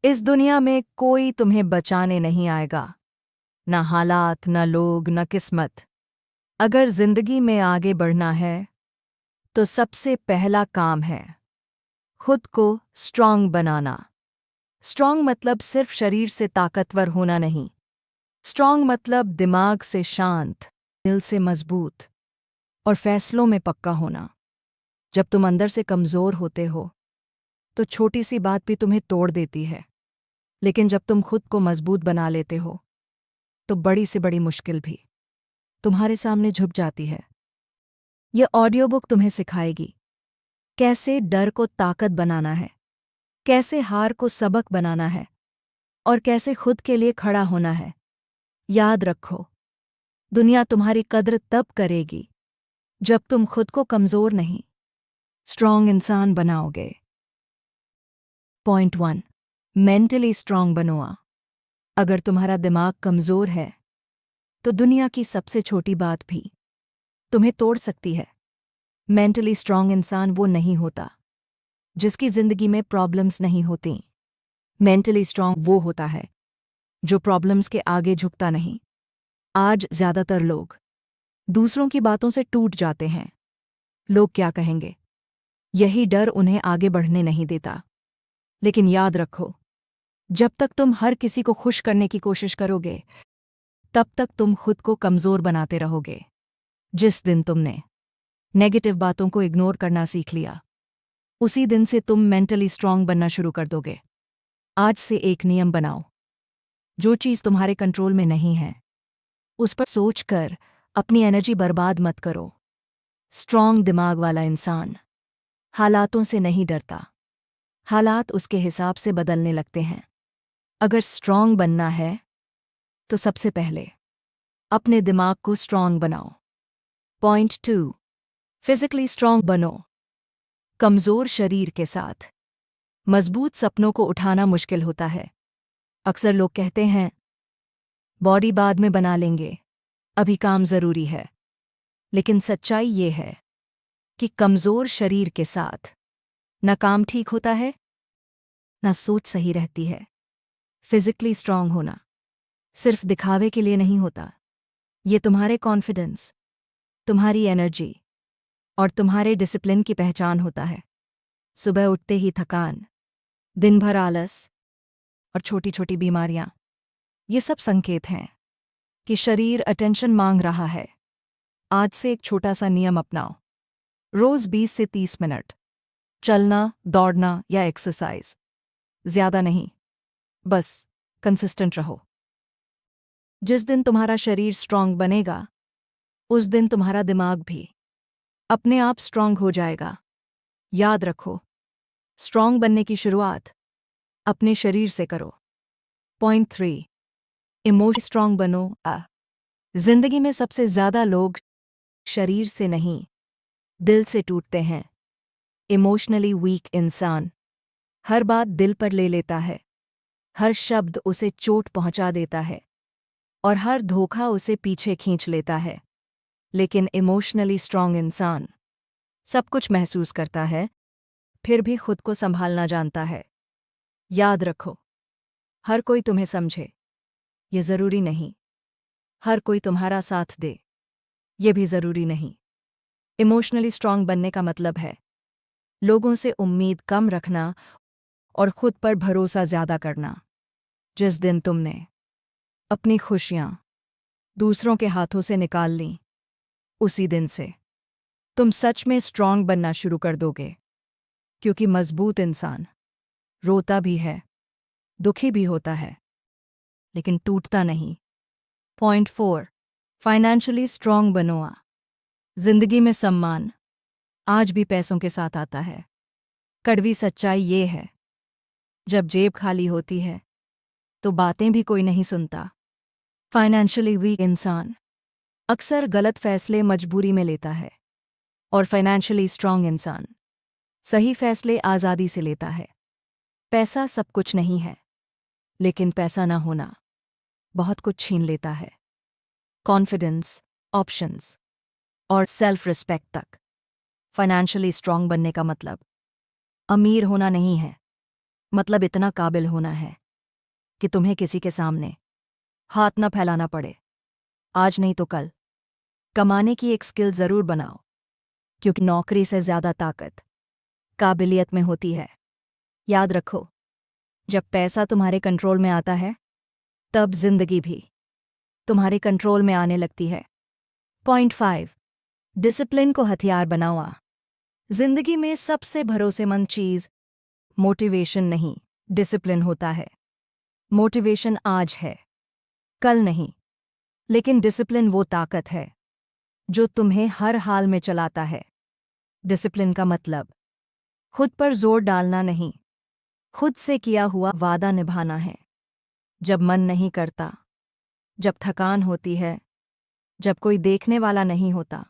इस दुनिया में कोई तुम्हें बचाने नहीं आएगा, ना हालात, ना लोग, ना किस्मत। अगर जिंदगी में आगे बढ़ना है तो सबसे पहला काम है खुद को स्ट्रांग बनाना। स्ट्रांग मतलब सिर्फ शरीर से ताकतवर होना नहीं। स्ट्रांग मतलब दिमाग से शांत, दिल से मजबूत और फैसलों में पक्का होना। जब तुम अंदर से कमजोर होते हो तो छोटी सी बात भी तुम्हें तोड़ देती है, लेकिन जब तुम खुद को मजबूत बना लेते हो तो बड़ी से बड़ी मुश्किल भी तुम्हारे सामने झुक जाती है। यह ऑडियो बुक तुम्हें सिखाएगी कैसे डर को ताकत बनाना है, कैसे हार को सबक बनाना है और कैसे खुद के लिए खड़ा होना है। याद रखो, दुनिया तुम्हारी कद्र तब करेगी जब तुम खुद को कमजोर नहीं, स्ट्रांग इंसान बनाओगे। पॉइंट 1, मेंटली स्ट्रांग बनोआ। अगर तुम्हारा दिमाग कमजोर है तो दुनिया की सबसे छोटी बात भी तुम्हें तोड़ सकती है। मेंटली स्ट्रांग इंसान वो नहीं होता जिसकी जिंदगी में प्रॉब्लम्स नहीं होती। मेंटली स्ट्रांग वो होता है जो प्रॉब्लम्स के आगे झुकता नहीं। आज ज्यादातर लोग दूसरों की बातों से टूट जाते हैं। लोग क्या कहेंगे, यही डर उन्हें आगे बढ़ने नहीं देता। लेकिन याद रखो, जब तक तुम हर किसी को खुश करने की कोशिश करोगे तब तक तुम खुद को कमजोर बनाते रहोगे। जिस दिन तुमने नेगेटिव बातों को इग्नोर करना सीख लिया, उसी दिन से तुम मेंटली स्ट्रांग बनना शुरू कर दोगे। आज से एक नियम बनाओ, जो चीज़ तुम्हारे कंट्रोल में नहीं है उस पर सोचकर अपनी एनर्जी बर्बाद मत करो। स्ट्रांग दिमाग वाला इंसान हालातों से नहीं डरता, हालात उसके हिसाब से बदलने लगते हैं। अगर स्ट्रांग बनना है तो सबसे पहले अपने दिमाग को स्ट्रांग बनाओ। पॉइंट 2, फिजिकली स्ट्रांग बनो। कमजोर शरीर के साथ मजबूत सपनों को उठाना मुश्किल होता है। अक्सर लोग कहते हैं बॉडी बाद में बना लेंगे, अभी काम जरूरी है। लेकिन सच्चाई ये है कि कमजोर शरीर के साथ न काम ठीक होता है, न सोच सही रहती है। फिजिकली स्ट्रांग होना सिर्फ दिखावे के लिए नहीं होता। ये तुम्हारे कॉन्फिडेंस, तुम्हारी एनर्जी और तुम्हारे डिसिप्लिन की पहचान होता है। सुबह उठते ही थकान, दिन भर आलस और छोटी छोटी बीमारियां, ये सब संकेत हैं कि शरीर अटेंशन मांग रहा है। आज से एक छोटा सा नियम अपनाओ। रोज 20 से 30 मिनट चलना, दौड़ना या एक्सरसाइज। ज्यादा नहीं, बस कंसिस्टेंट रहो। जिस दिन तुम्हारा शरीर स्ट्रांग बनेगा उस दिन तुम्हारा दिमाग भी अपने आप स्ट्रांग हो जाएगा। याद रखो, स्ट्रांग बनने की शुरुआत अपने शरीर से करो। पॉइंट 3, इमोशनली स्ट्रांग बनो। जिंदगी में सबसे ज्यादा लोग शरीर से नहीं, दिल से टूटते हैं। इमोशनली वीक इंसान हर बात दिल पर ले लेता है, हर शब्द उसे चोट पहुंचा देता है और हर धोखा उसे पीछे खींच लेता है। लेकिन इमोशनली स्ट्रांग इंसान सब कुछ महसूस करता है, फिर भी खुद को संभालना जानता है। याद रखो, हर कोई तुम्हें समझे ये जरूरी नहीं, हर कोई तुम्हारा साथ दे ये भी जरूरी नहीं। इमोशनली स्ट्रांग बनने का मतलब है लोगों से उम्मीद कम रखना और खुद पर भरोसा ज्यादा करना। जिस दिन तुमने अपनी खुशियां दूसरों के हाथों से निकाल लीं, उसी दिन से तुम सच में स्ट्रांग बनना शुरू कर दोगे। क्योंकि मजबूत इंसान रोता भी है, दुखी भी होता है, लेकिन टूटता नहीं। पॉइंट 4, फाइनेंशियली स्ट्रांग बनो। जिंदगी में सम्मान आज भी पैसों के साथ आता है। कड़वी सच्चाई ये है, जब जेब खाली होती है तो बातें भी कोई नहीं सुनता। फाइनेंशियली वीक इंसान अक्सर गलत फैसले मजबूरी में लेता है और फाइनेंशियली स्ट्रांग इंसान सही फैसले आज़ादी से लेता है। पैसा सब कुछ नहीं है, लेकिन पैसा ना होना बहुत कुछ छीन लेता है। कॉन्फिडेंस, ऑप्शंस और सेल्फ रिस्पेक्ट तक। फाइनेंशियली स्ट्रांग बनने का मतलब अमीर होना नहीं है, मतलब इतना काबिल होना है कि तुम्हें किसी के सामने हाथ न फैलाना पड़े। आज नहीं तो कल कमाने की एक स्किल जरूर बनाओ, क्योंकि नौकरी से ज्यादा ताकत काबिलियत में होती है। याद रखो, जब पैसा तुम्हारे कंट्रोल में आता है तब जिंदगी भी तुम्हारे कंट्रोल में आने लगती है। पॉइंट 5, डिसिप्लिन को हथियार बनाओ। जिंदगी में सबसे भरोसेमंद चीज मोटिवेशन नहीं, डिसिप्लिन होता है। मोटिवेशन आज है, कल नहीं, लेकिन डिसिप्लिन वो ताकत है जो तुम्हें हर हाल में चलाता है। डिसिप्लिन का मतलब खुद पर जोर डालना नहीं, खुद से किया हुआ वादा निभाना है। जब मन नहीं करता, जब थकान होती है, जब कोई देखने वाला नहीं होता,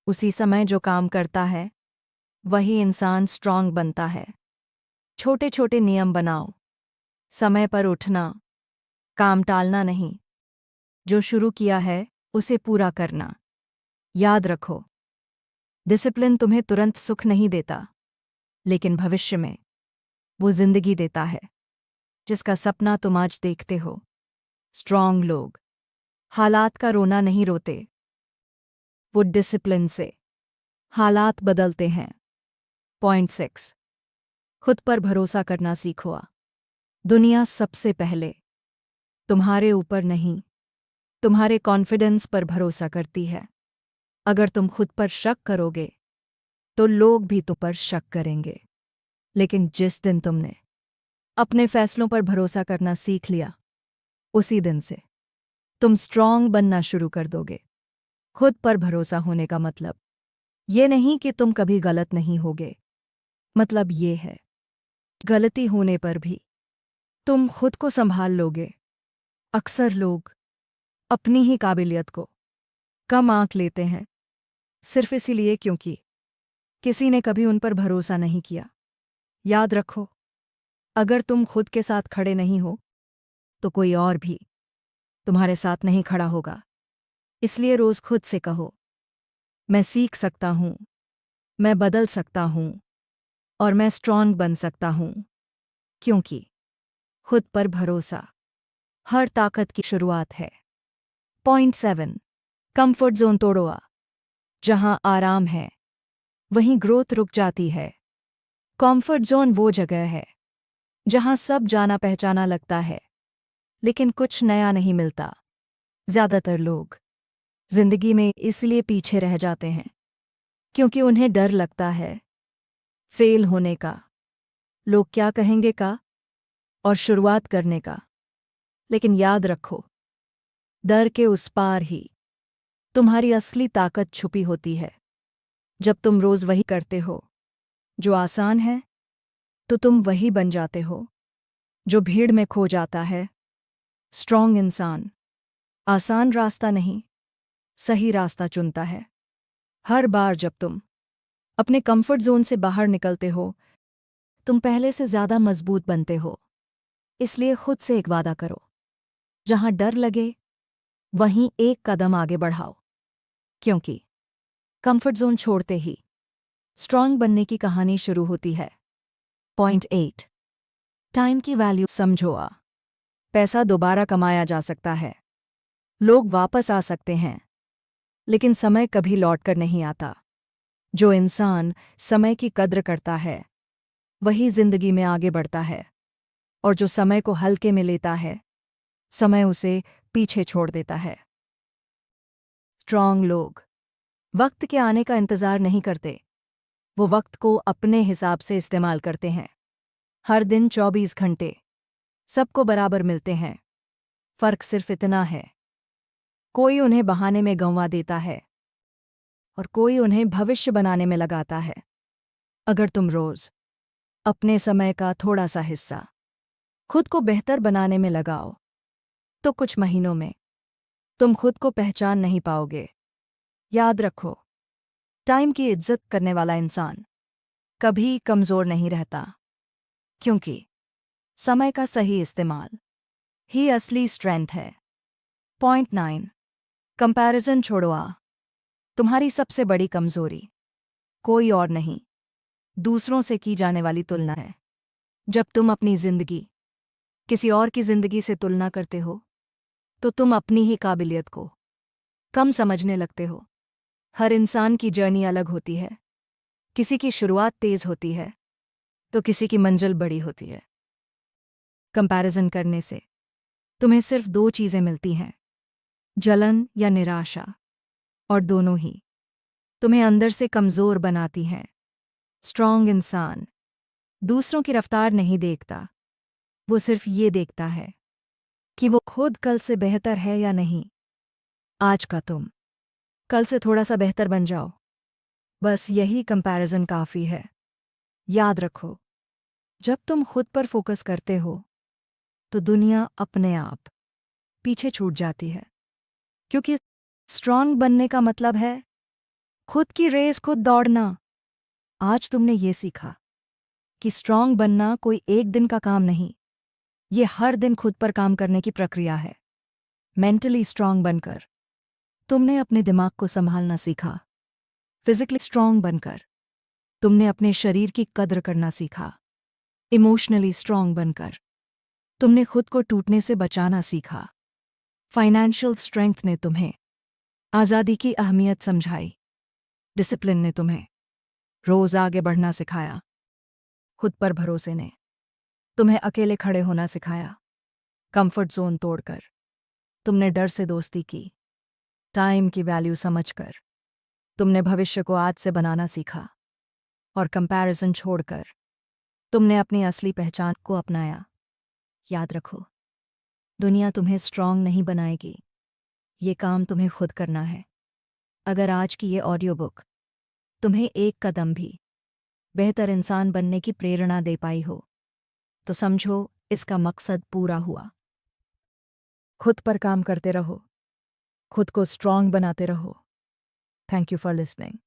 उसी समय जो काम करता है वही इंसान स्ट्रांग बनता है। छोटे छोटे नियम बनाओ, समय पर उठना, काम टालना नहीं, जो शुरू किया है उसे पूरा करना। याद रखो, डिसिप्लिन तुम्हें तुरंत सुख नहीं देता, लेकिन भविष्य में वो जिंदगी देता है जिसका सपना तुम आज देखते हो। स्ट्रांग लोग हालात का रोना नहीं रोते, वो डिसिप्लिन से हालात बदलते हैं। पॉइंट 6, खुद पर भरोसा करना सीखो। दुनिया सबसे पहले तुम्हारे ऊपर नहीं, तुम्हारे कॉन्फिडेंस पर भरोसा करती है। अगर तुम खुद पर शक करोगे तो लोग भी तुम पर शक करेंगे, लेकिन जिस दिन तुमने अपने फैसलों पर भरोसा करना सीख लिया, उसी दिन से तुम स्ट्रांग बनना शुरू कर दोगे। खुद पर भरोसा होने का मतलब ये नहीं कि तुम कभी गलत नहीं होगे, मतलब ये है गलती होने पर भी तुम खुद को संभाल लोगे। अक्सर लोग अपनी ही काबिलियत को कम आंक लेते हैं, सिर्फ इसीलिए क्योंकि किसी ने कभी उन पर भरोसा नहीं किया। याद रखो, अगर तुम खुद के साथ खड़े नहीं हो तो कोई और भी तुम्हारे साथ नहीं खड़ा होगा। इसलिए रोज खुद से कहो, मैं सीख सकता हूं, मैं बदल सकता हूं और मैं स्ट्रांग बन सकता हूं, क्योंकि खुद पर भरोसा हर ताकत की शुरुआत है। पॉइंट 7, कंफर्ट जोन तोड़ो। जहां आराम है वहीं ग्रोथ रुक जाती है। कंफर्ट जोन वो जगह है जहां सब जाना पहचाना लगता है, लेकिन कुछ नया नहीं मिलता। ज्यादातर लोग जिंदगी में इसलिए पीछे रह जाते हैं क्योंकि उन्हें डर लगता है फेल होने का, लोग क्या कहेंगे का, और शुरुआत करने का। लेकिन याद रखो, डर के उस पार ही तुम्हारी असली ताकत छुपी होती है। जब तुम रोज वही करते हो जो आसान है, तो तुम वही बन जाते हो जो भीड़ में खो जाता है। स्ट्रांग इंसान आसान रास्ता नहीं, सही रास्ता चुनता है। हर बार जब तुम अपने कंफर्ट जोन से बाहर निकलते हो, तुम पहले से ज्यादा मजबूत बनते हो। इसलिए खुद से एक वादा करो, जहां डर लगे वहीं एक कदम आगे बढ़ाओ, क्योंकि कंफर्ट जोन छोड़ते ही स्ट्रांग बनने की कहानी शुरू होती है। पॉइंट 8, टाइम की वैल्यू समझो। पैसा दोबारा कमाया जा सकता है, लोग वापस आ सकते हैं, लेकिन समय कभी लौटकर नहीं आता। जो इंसान समय की कद्र करता है वही जिंदगी में आगे बढ़ता है, और जो समय को हल्के में लेता है समय उसे पीछे छोड़ देता है। स्ट्रांग लोग वक्त के आने का इंतजार नहीं करते, वो वक्त को अपने हिसाब से इस्तेमाल करते हैं। हर दिन 24 घंटे सबको बराबर मिलते हैं, फर्क सिर्फ इतना है, कोई उन्हें बहाने में गंवा देता है और कोई उन्हें भविष्य बनाने में लगाता है। अगर तुम रोज अपने समय का थोड़ा सा हिस्सा खुद को बेहतर बनाने में लगाओ, तो कुछ महीनों में तुम खुद को पहचान नहीं पाओगे। याद रखो, टाइम की इज्जत करने वाला इंसान कभी कमजोर नहीं रहता, क्योंकि समय का सही इस्तेमाल ही असली स्ट्रेंथ है। पॉइंट 9, कंपैरिजन छोड़ो। तुम्हारी सबसे बड़ी कमजोरी कोई और नहीं, दूसरों से की जाने वाली तुलना है। जब तुम अपनी जिंदगी किसी और की जिंदगी से तुलना करते हो तो तुम अपनी ही काबिलियत को कम समझने लगते हो। हर इंसान की जर्नी अलग होती है। किसी की शुरुआत तेज होती है तो किसी की मंजिल बड़ी होती है। कंपैरिजन करने से तुम्हें सिर्फ दो चीजें मिलती हैं, जलन या निराशा, और दोनों ही तुम्हें अंदर से कमजोर बनाती हैं। स्ट्रांग इंसान दूसरों की रफ्तार नहीं देखता, वो सिर्फ ये देखता है कि वो खुद कल से बेहतर है या नहीं। आज का तुम कल से थोड़ा सा बेहतर बन जाओ, बस यही कंपैरिजन काफी है। याद रखो, जब तुम खुद पर फोकस करते हो तो दुनिया अपने आप पीछे छूट जाती है, क्योंकि स्ट्रांग बनने का मतलब है खुद की रेस खुद दौड़ना। आज तुमने ये सीखा कि स्ट्रांग बनना कोई एक दिन का काम नहीं, ये हर दिन खुद पर काम करने की प्रक्रिया है। मेंटली स्ट्रांग बनकर तुमने अपने दिमाग को संभालना सीखा। फिजिकली स्ट्रांग बनकर तुमने अपने शरीर की कद्र करना सीखा। इमोशनली स्ट्रांग बनकर तुमने खुद को टूटने से बचाना सीखा। फाइनेंशियल स्ट्रेंथ ने तुम्हें आज़ादी की अहमियत समझाई। डिसिप्लिन ने तुम्हें रोज आगे बढ़ना सिखाया। खुद पर भरोसे ने तुम्हें अकेले खड़े होना सिखाया। कंफर्ट जोन तोड़कर तुमने डर से दोस्ती की। टाइम की वैल्यू समझकर तुमने भविष्य को आज से बनाना सीखा। और कंपैरिजन छोड़कर तुमने अपनी असली पहचान को अपनाया। याद रखो, दुनिया तुम्हें स्ट्रांग नहीं बनाएगी, ये काम तुम्हें खुद करना है। अगर आज की ये ऑडियो बुक तुम्हें एक कदम भी बेहतर इंसान बनने की प्रेरणा दे पाई हो तो समझो इसका मकसद पूरा हुआ। खुद पर काम करते रहो, खुद को स्ट्रांग बनाते रहो। Thank you for listening.